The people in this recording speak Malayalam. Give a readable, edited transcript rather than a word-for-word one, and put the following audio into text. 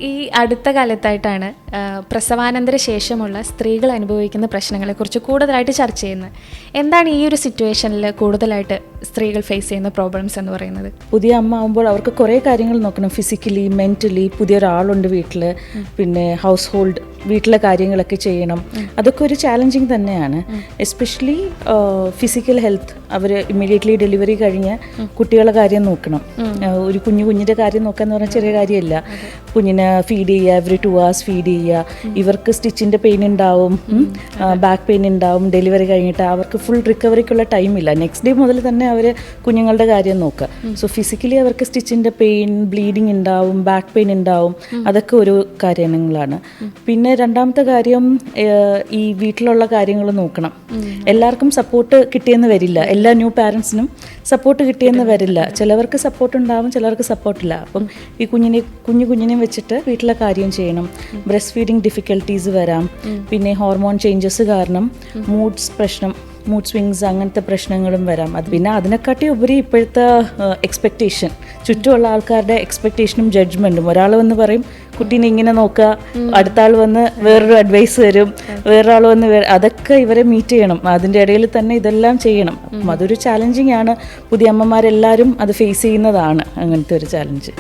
ഈ അടുത്ത കാലത്തായിട്ടാണ് പ്രസവാനന്തര ശേഷമുള്ള സ്ത്രീകൾ അനുഭവിക്കുന്ന പ്രശ്നങ്ങളെക്കുറിച്ച് കൂടുതലായിട്ട് ചർച്ച ചെയ്യുന്നത്. എന്താണ് ഈ ഒരു സിറ്റുവേഷനിൽ കൂടുതലായിട്ട് സ്ത്രീകൾ ഫേസ് ചെയ്യുന്ന പ്രോബ്ലംസ് എന്ന് പറയുന്നത്? പുതിയ അമ്മ ആകുമ്പോൾ അവർക്ക് കുറേ കാര്യങ്ങൾ നോക്കണം, ഫിസിക്കലി, മെൻ്റലി. പുതിയൊരാളുണ്ട് വീട്ടിൽ, പിന്നെ ഹൗസ് ഹോൾഡ്, വീട്ടിലെ കാര്യങ്ങളൊക്കെ ചെയ്യണം. അതൊക്കെ ഒരു ചാലഞ്ചിങ് തന്നെയാണ്. Especially physical health. അവർ ഇമ്മീഡിയറ്റ്ലി ഡെലിവറി കഴിഞ്ഞ് കുട്ടികളുടെ കാര്യം നോക്കണം. ഒരു കുഞ്ഞിൻ്റെ കാര്യം നോക്കുക എന്ന് പറഞ്ഞാൽ ചെറിയ കാര്യമല്ല. കുഞ്ഞിനെ ഫീഡ് ചെയ്യുക, എവറി 2 hours ഫീഡ് ചെയ്യുക. ഇവർക്ക് സ്റ്റിച്ചിൻ്റെ പെയിൻ ഉണ്ടാവും, ബാക്ക് പെയിൻ ഉണ്ടാവും. ഡെലിവറി കഴിഞ്ഞിട്ട് അവർക്ക് ഫുൾ റിക്കവറിക്കുള്ള ടൈമില്ല. നെക്സ്റ്റ് ഡേ മുതൽ തന്നെ അവർ കുഞ്ഞുങ്ങളുടെ കാര്യം നോക്കുക. സോ ഫിസിക്കലി അവർക്ക് സ്റ്റിച്ചിൻ്റെ പെയിൻ, ബ്ലീഡിങ് ഉണ്ടാവും, ബാക്ക് പെയിൻ ഉണ്ടാവും. അതൊക്കെ ഒരു കാര്യങ്ങളാണ്. പിന്നെ രണ്ടാമത്തെ കാര്യം, ഈ വീട്ടിലുള്ള കാര്യങ്ങൾ നോക്കണം. എല്ലാവർക്കും സപ്പോർട്ട് കിട്ടിയെന്ന് വരില്ല. എല്ലാ ന്യൂ പാരൻസിനും സപ്പോർട്ട് കിട്ടിയെന്ന് വരില്ല. ചിലവർക്ക് സപ്പോർട്ട് ഉണ്ടാവും, ചിലവർക്ക് സപ്പോർട്ടില്ല. അപ്പം ഈ കുഞ്ഞിനെ വെച്ചിട്ട് വീട്ടിലെ കാര്യം ചെയ്യണം. ബ്രസ്റ്റ് ഫീഡിങ് ഡിഫിക്കൽട്ടീസ് വരാം. പിന്നെ ഹോർമോൺ ചേഞ്ചസ് കാരണം മൂഡ് സ്വിങ്സ്, അങ്ങനത്തെ പ്രശ്നങ്ങളും വരാം. അത് പിന്നെ അതിനെക്കാട്ടി ഉപരി ഇപ്പോഴത്തെ എക്സ്പെക്റ്റേഷൻ, ചുറ്റുമുള്ള ആൾക്കാരുടെ എക്സ്പെക്റ്റേഷനും ജഡ്ജ്മെൻറ്റും. ഒരാൾ വന്ന് പറയും കുട്ടീനെ ഇങ്ങനെ നോക്കുക, അടുത്ത ആൾ വന്ന് വേറൊരു അഡ്വൈസ് തരും, വേറൊരാൾ വന്ന് അതൊക്കെ ഇവരെ മീറ്റ് ചെയ്യണം. അതിൻ്റെ ഇടയിൽ തന്നെ ഇതെല്ലാം ചെയ്യണം. അപ്പം അതൊരു ചാലഞ്ചിങ് ആണ്. പുതിയ അമ്മമാരെല്ലാവരും അത് ഫേസ് ചെയ്യുന്നതാണ് അങ്ങനത്തെ ഒരു ചാലഞ്ച്.